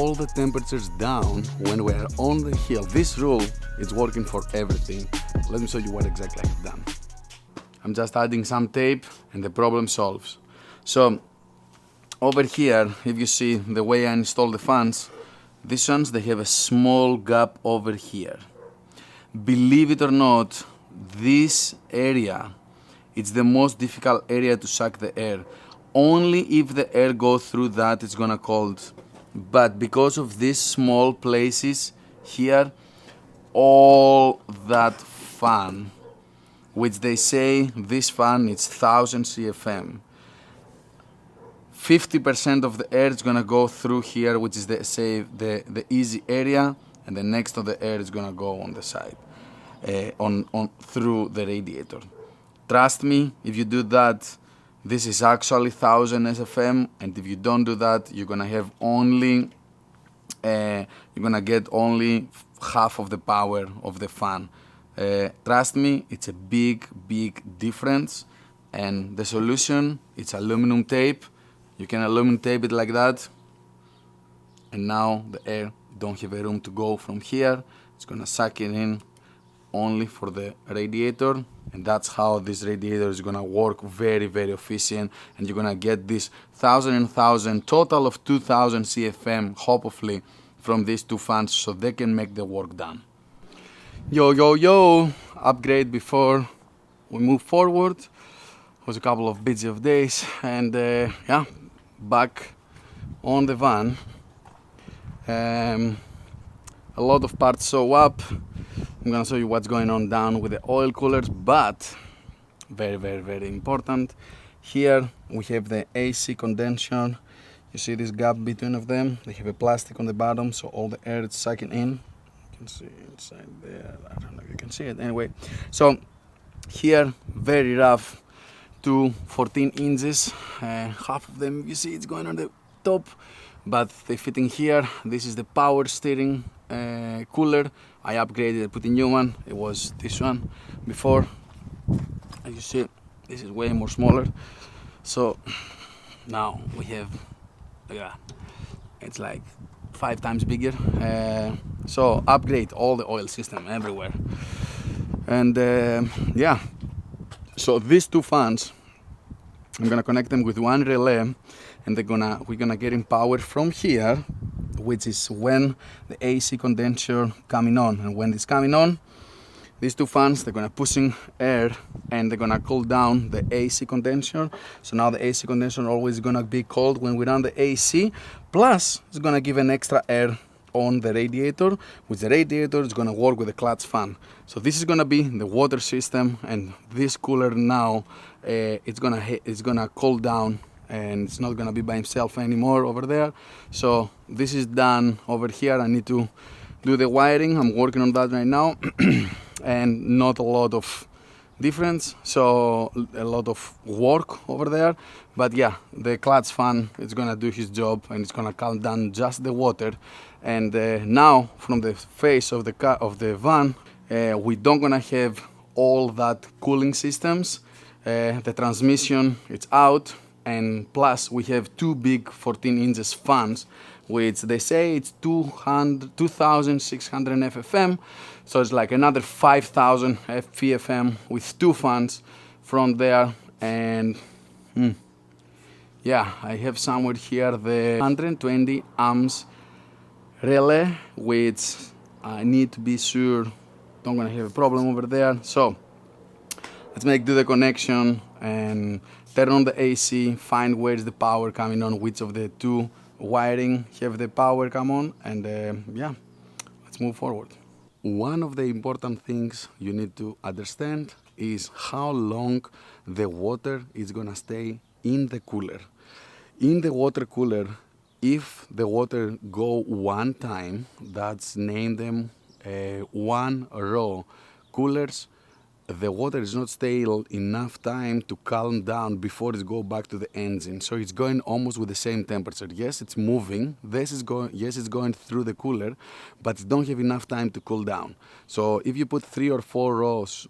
all the temperatures down when we are on the hill. This rule is working for everything. Let me show you what exactly I've done. I'm just adding some tape and the problem solves. So over here, if you see the way I install the fans, these ones, they have a small gap over here. Believe it or not, this area, it's the most difficult area to suck the air. Only if the air goes through that, it's gonna cold. But because of these small places here, all that fan, which they say this fan is 1000 CFM, 50% of the air is gonna go through here, which is the easy area, and the next of the air is gonna go on the side, through the radiator. Trust me, if you do that, this is actually 1000 SFM, and if you don't do that, you're gonna have only, you're gonna get only half of the power of the fan. Trust me, it's a big difference, and the solution, it's aluminum tape. You can aluminum tape it like that, and now the air don't have a room to go from here. It's gonna suck it in only for the radiator, and that's how this radiator is gonna work very efficient, and you're gonna get this 1000 and 1000 total of 2000 CFM hopefully from these two fans, so they can make the work done. Yo, upgrade before we move forward. It was a couple of busy of days, and yeah, back on the van. A lot of parts show up. I'm gonna show you what's going on down with the oil coolers, but very important. Here we have the AC condenser. You see this gap between of them? They have a plastic on the bottom, so all the air is sucking in. You can see inside there. I don't know if you can see it. Anyway, so here very rough. 14 inches, half of them you see it's going on the top, but they fit in here. This is the power steering cooler. I upgraded, I put a new one. It was this one before. As you see, this is way more smaller. So now we have, yeah, it's like 5 times bigger. So upgrade all the oil system everywhere. And yeah, so these two fans, I'm gonna connect them with one relay, and we're gonna get in power from here, which is when the AC condenser coming on. And when it's coming on, these two fans, they're gonna push in air, and they're gonna cool down the AC condenser. So now the AC condenser always gonna be cold when we run the AC, plus it's gonna give an extra air on the radiator, which the radiator is gonna work with the clutch fan. So this is gonna be the water system, and this cooler now, it's gonna cool down, and it's not gonna be by himself anymore over there. So this is done over here. I need to do the wiring. I'm working on that right now, and not a lot of difference, so a lot of work over there. But yeah, the clutch fan is gonna do his job, and it's gonna calm down just the water. And now from the face of the van, we don't gonna have all that cooling systems. The transmission, it's out, and plus we have two big 14 inches fans, which they say it's 2600 FFM, so it's like another 5000 FPFM with two fans from there. And yeah, I have somewhere here the 120 amps relay, which I need to be sure don't gonna have a problem over there. So let's do the connection and turn on the AC, find where's the power coming on, which of the two wiring have the power come on, and yeah, let's move forward. One of the important things you need to understand is how long the water is gonna stay in the cooler. In the water cooler, if the water go one time, that's name them one row coolers, the water is not stale enough time to calm down before it go back to the engine. So it's going almost with the same temperature. Yes, it's moving. Yes, it's going through the cooler, but it don't have enough time to cool down. So if you put 3 or 4 rows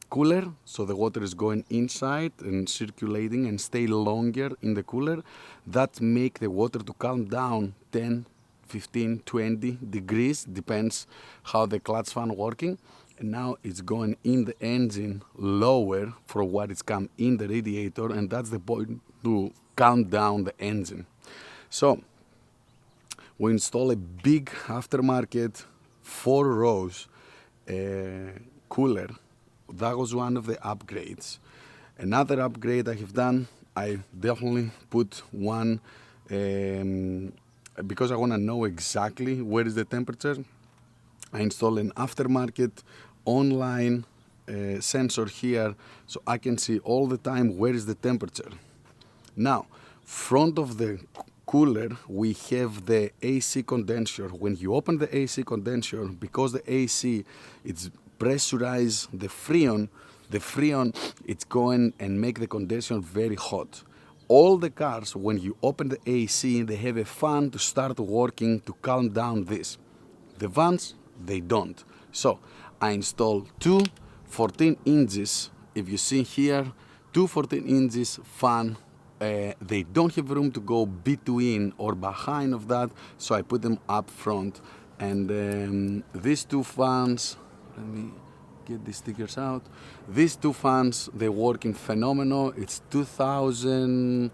cooler, so the water is going inside and circulating and stay longer in the cooler, that make the water to calm down 10 15, 20 degrees, depends how the clutch fan working. And now it's going in the engine lower for what is come in the radiator, and that's the point to calm down the engine. So we install a big aftermarket 4 rows cooler. That was one of the upgrades. Another upgrade I have done, I definitely put one, because I want to know exactly where is the temperature, I install an aftermarket online sensor here, so I can see all the time where is the temperature. Now, front of the cooler, we have the AC condenser. When you open the AC condenser, because the AC, it's pressurize the freon it's going and make the condenser very hot. All the cars, when you open the AC, they have a fan to start working to calm down this. The vans, they don't. So I installed two 14 inches, if you see here, two 14 inches fan. They don't have room to go between or behind of that, so I put them up front. And these two fans, let me get the stickers out. These two fans, they working phenomenal. It's 2000,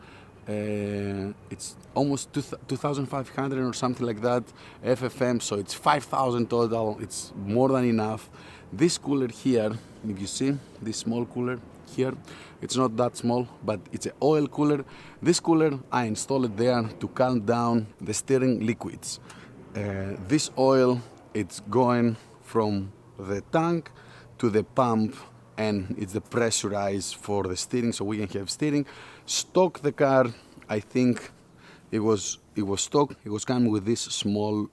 it's almost 2,500 or something like that FFM, so it's 5,000 total. It's more than enough. This cooler here, if you see, this small cooler here, it's not that small, but it's an oil cooler. This cooler, I installed it there to calm down the steering liquids. This oil, it's going from the tank to the pump, and it's the pressurized for the steering, so we can have steering. Stock the car, I think it was stock. It was coming with this small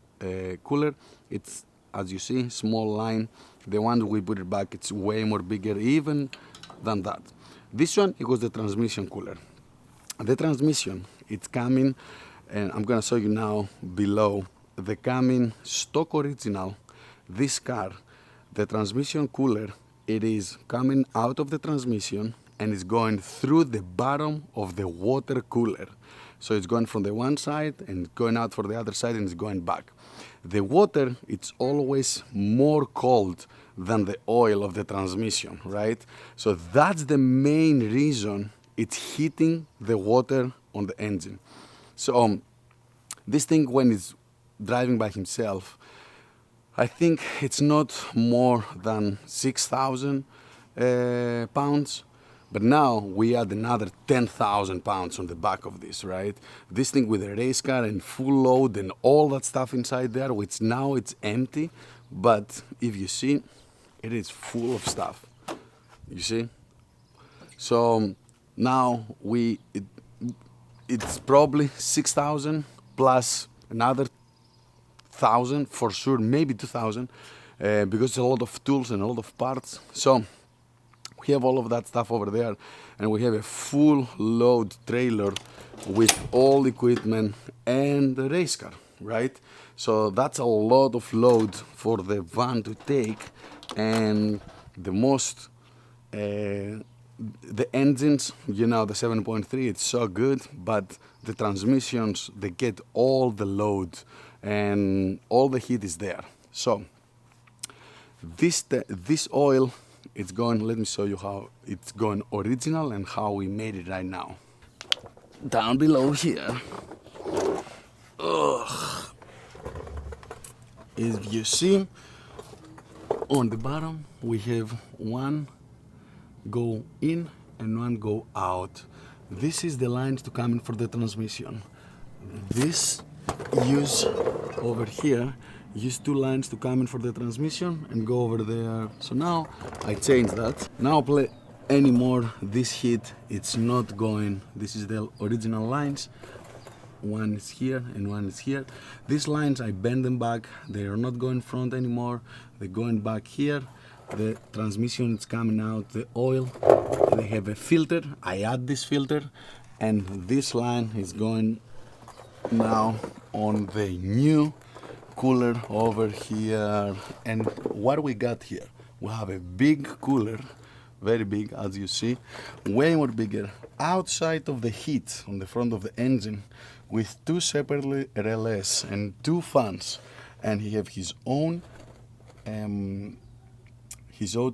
cooler. It's, as you see, small line. The one we put it back, it's way more bigger even than that. This one, it was the transmission cooler. The transmission, it's coming, and I'm gonna show you now below. The coming stock original, this car, the transmission cooler, it is coming out of the transmission and it's going through the bottom of the water cooler. So it's going from the one side and going out for the other side and it's going back. The water, it's always more cold than the oil of the transmission, right? So that's the main reason it's heating the water on the engine. So this thing, when it's driving by himself, I think it's not more than 6,000 pounds, but now we add another 10,000 pounds on the back of this, right? This thing with a race car and full load and all that stuff inside there, which now it's empty, but if you see, it is full of stuff, you see? So now it's probably 6,000 plus another 1,000 for sure, maybe 2,000, because it's a lot of tools and a lot of parts. So we have all of that stuff over there, and we have a full load trailer with all equipment and the race car, right? So that's a lot of load for the van to take, and the most, the engines, you know, the 7.3, it's so good, but the transmissions, they get all the load and all the heat is there. So this oil, it's going, let me show you how it's going original and how we made it right now. Down below here, if you see, on the bottom we have one go in and one go out. This is the lines to come in for the transmission. This use over here, use two lines to come in for the transmission and go over there. So now I change that. Now play anymore this heat, it's not going. This is the original lines. One is here and one is here. These lines, I bend them back. They are not going front anymore. They're going back here. The transmission is coming out, the oil. They have a filter. I add this filter, and this line is going now on the new cooler over here. And what we got here, we have a big cooler very big, as you see, way more bigger, outside of the heat on the front of the engine, with two separately relais and two fans, and he have his own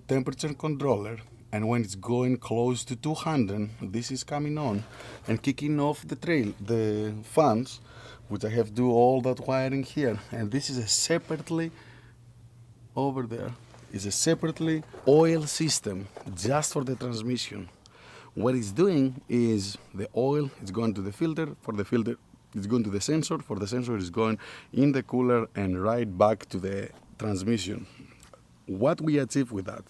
temperature controller. And when it's going close to 200, this is coming on and kicking off the fans, which I have to do all that wiring here. And this is a separately, over there, is a separately oil system just for the transmission. What it's doing is the oil is going to the filter, for the filter it's going to the sensor, for the sensor is going in the cooler and right back to the transmission. What we achieve with that?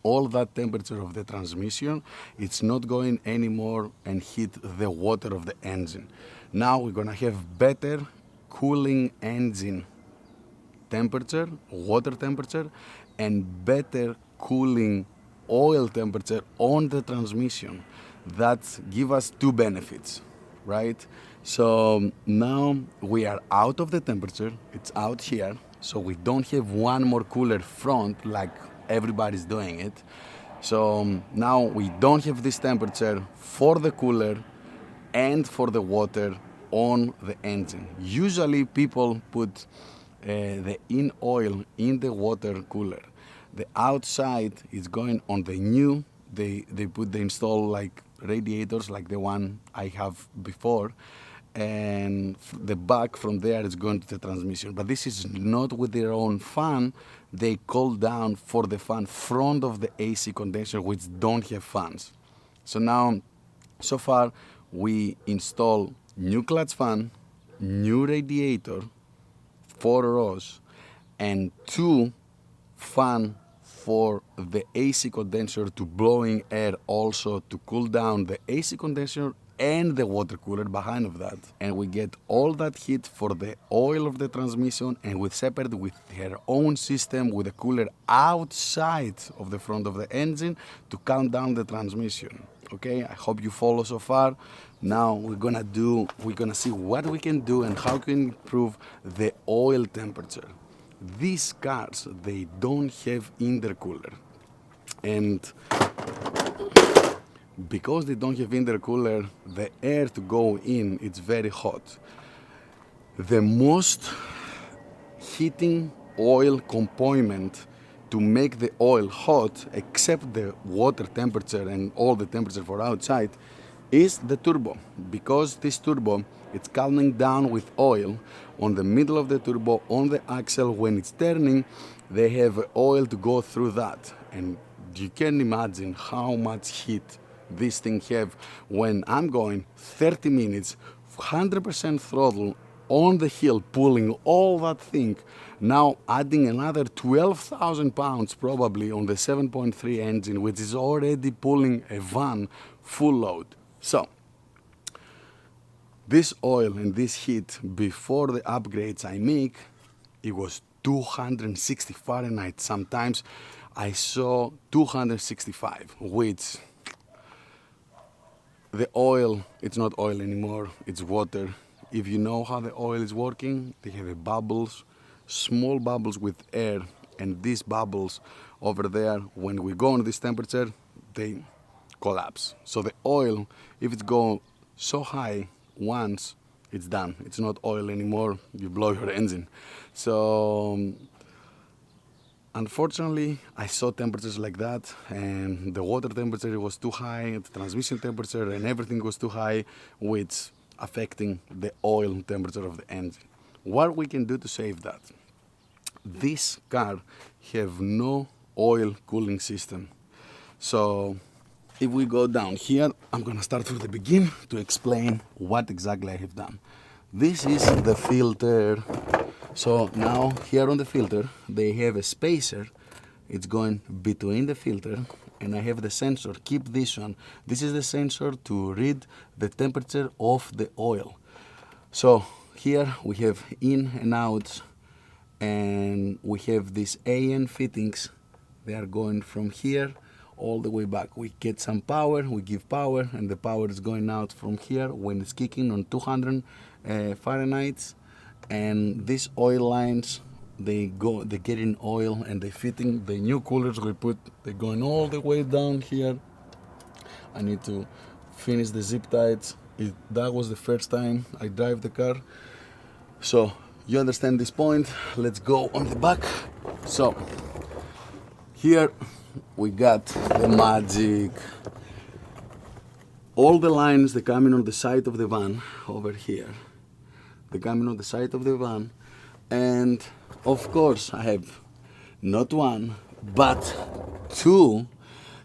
All that temperature of the transmission, it's not going anymore and hit the water of the engine. Now we're gonna have better cooling engine temperature, water temperature, and better cooling oil temperature on the transmission. That give us two benefits, right? So now we are out of the temperature, it's out here, so we don't have one more cooler front like everybody's doing it. So now we don't have this temperature for the cooler and for the water on the engine. Usually people put the in oil in the water cooler. The outside is going on the new, they install like radiators like the one I have before, and the back from there is going to the transmission. But this is not with their own fan. They cool down for the fan front of the AC condenser, which don't have fans. So now, so far, we install new clutch fan, new radiator, 4 rows, and 2 fan for the AC condenser to blowing air also to cool down the AC condenser and the water cooler behind of that. And we get all that heat for the oil of the transmission, and we separate with her own system with a cooler outside of the front of the engine to calm down the transmission. Okay, I hope you follow so far. Now we're gonna see what we can do and how we can improve the oil temperature. These cars, they don't have intercooler, and because they don't have intercooler, the air to go in, it's very hot. The most heating oil component to make the oil hot, except the water temperature and all the temperature for outside, is the turbo. Because this turbo, it's calming down with oil on the middle of the turbo, on the axle. When it's turning, they have oil to go through that. And you can imagine how much heat this thing have when I'm going 30 minutes, 100% throttle on the hill, pulling all that thing. Now adding another 12,000 pounds probably on the 7.3 engine, which is already pulling a van full load. So this oil and this heat before the upgrades I make, it was 260 Fahrenheit. Sometimes I saw 265, which the oil, it's not oil anymore, it's water. If you know how the oil is working, they have bubbles, small bubbles with air, and these bubbles over there, when we go on this temperature, they collapse. So the oil, if it goes so high once, it's done. It's not oil anymore, you blow your engine. So unfortunately, I saw temperatures like that, and the water temperature was too high, the transmission temperature and everything was too high, which affecting the oil temperature of the engine. What we can do to save that? This car have no oil cooling system. So if we go down here, I'm gonna start from the beginning to explain what exactly I have done. This is the filter. So now here on the filter, they have a spacer. It's going between the filter, and I have the sensor. Keep this one. This is the sensor to read the temperature of the oil. So here we have in and out, and we have these AN fittings. They are going from here all the way back. We get some power, we give power, and the power is going out from here when it's kicking on 200 Fahrenheit. And these oil lines, they get in oil and they fitting the new coolers we put. They're going all the way down here. I need to finish the zip ties. That was the first time I drive the car. So you understand this point. Let's go on the back. So here we got the magic. All the lines, they're coming on the side of the van over here. They're coming on the side of the van. And of course I have not one, but two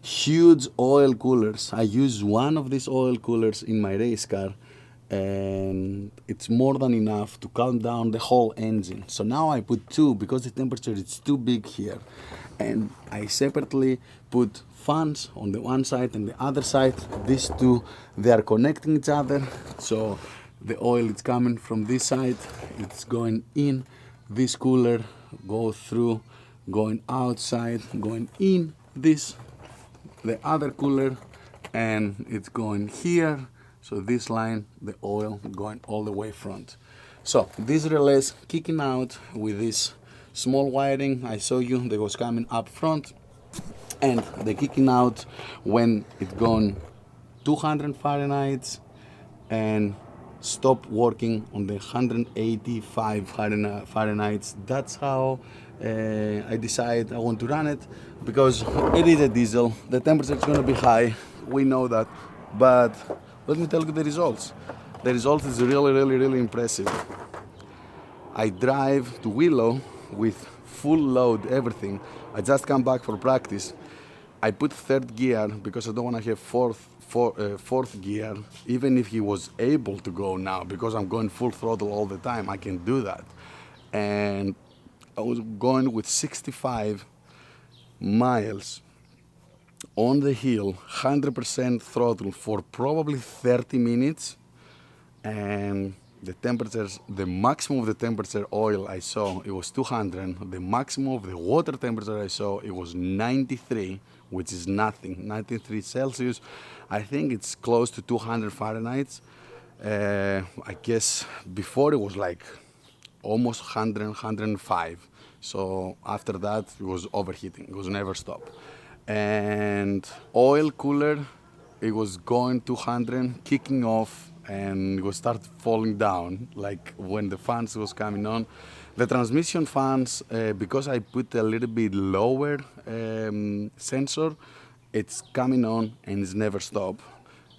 huge oil coolers. I use one of these oil coolers in my race car, and it's more than enough to calm down the whole engine. So now I put two because the temperature is too big here, and I separately put fans on the one side and the other side. These two, they are connecting each other, so the oil is coming from this side, it's going in this cooler, go through, going outside, going in this the other cooler, and it's going here. So this line, the oil going all the way front. So this relays kicking out with this small wiring I saw you, they was coming up front, and they kicking out when it gone 200 Fahrenheit and stop working on the 185 Fahrenheit. That's how I decide I want to run it, because it is a diesel, the temperature is going to be high, we know that, but let me tell you the results. The result is really impressive. I drive to Willow with full load, everything. I just come back for practice. I put third gear because I don't want to have fourth gear, even if he was able to go now, because I'm going full throttle all the time, I can do that. And I was going with 65 miles on the hill, 100% throttle for probably 30 minutes, and the temperatures, the maximum of the temperature oil I saw, it was 200. The maximum of the water temperature I saw, it was 93, which is nothing, 93 Celsius. I think it's close to 200 Fahrenheit. I guess before it was like almost 100, 105. So after that, it was overheating, it was never stop. And oil cooler, it was going 200, kicking off, and it was start falling down, like when the fans was coming on. The transmission fans, because I put a little bit lower sensor, it's coming on and it's never stop.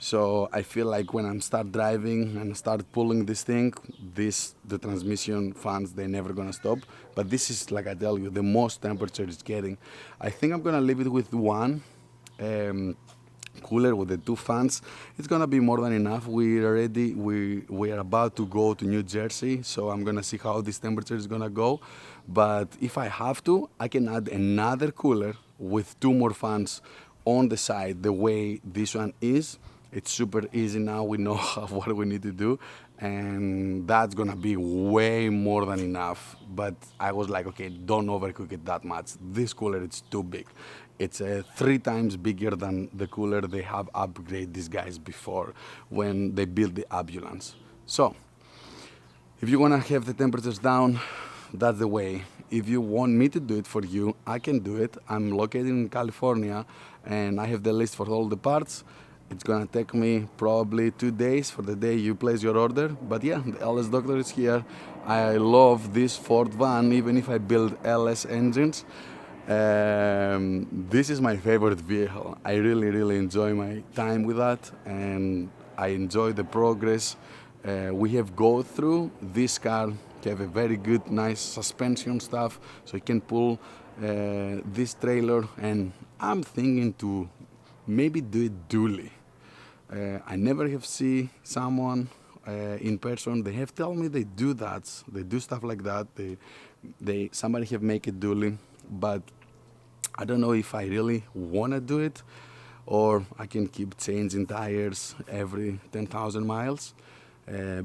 So I feel like when I start driving and start pulling this thing, the transmission fans, they're never gonna stop. But this is, like I tell you, the most temperature it's getting. I think I'm gonna leave it with one cooler with the two fans. It's gonna be more than enough. We are about to go to New Jersey, so I'm gonna see how this temperature is gonna go. But if I have to, I can add another cooler with two more fans on the side, the way this one is. It's super easy now, we know what we need to do, and that's gonna be way more than enough. But I was like, okay, don't overcook it that much. This cooler, it's too big. It's 3 times bigger than the cooler they have upgraded these guys before when they built the ambulance. So if you wanna have the temperatures down, that's the way. If you want me to do it for you, I can do it. I'm located in California and I have the list for all the parts. It's gonna take me probably 2 days for the day you place your order. But yeah, the LS Doctor is here. I love this Ford van, even if I build LS engines. This is my favorite vehicle. I really enjoy my time with that, and I enjoy the progress we have go through. This car have a very good, nice suspension stuff, so you can pull this trailer, and I'm thinking to maybe do it dually. I never have seen someone in person. They have told me they do that. They do stuff like that. Somebody have make it dually, but I don't know if I really want to do it, or I can keep changing tires every 10,000 miles.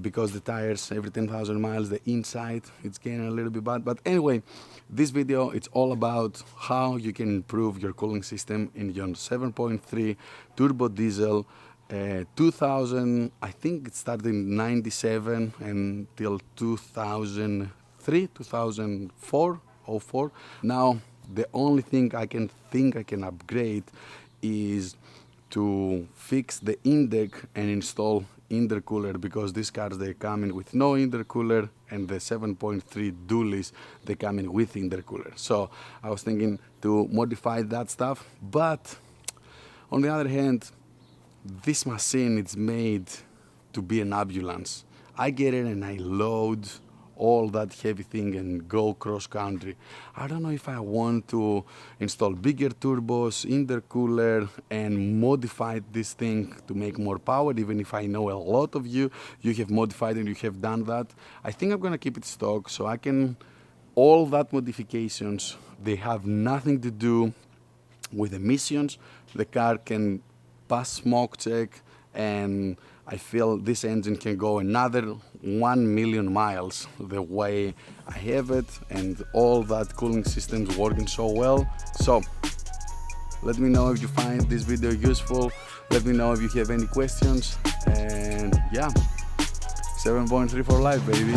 Because the tires every 10,000 miles, the inside, it's getting a little bit bad. But anyway, this video, it's all about how you can improve your cooling system in your 7.3 turbo diesel 2000, I think it started in 97 until 2003, 2003, 2004, 04. Now the only thing I can upgrade is to fix the intake and install intercooler, because these cars, they come in with no intercooler, and the 7.3 dualies, they come in with intercooler. So I was thinking to modify that stuff, but on the other hand, this machine is made to be an ambulance. I get it and I load all that heavy thing and go cross country. I don't know if I want to install bigger turbos, intercooler, and modify this thing to make more power, even if I know a lot of you have modified and you have done that. I think I'm gonna keep it stock, so I can, all that modifications, they have nothing to do with emissions. The car can pass smoke check, and I feel this engine can go another 1 million miles the way I have it, and all that cooling system's working so well. So let me know if you find this video useful. Let me know if you have any questions, and yeah, 7.3 for life, baby.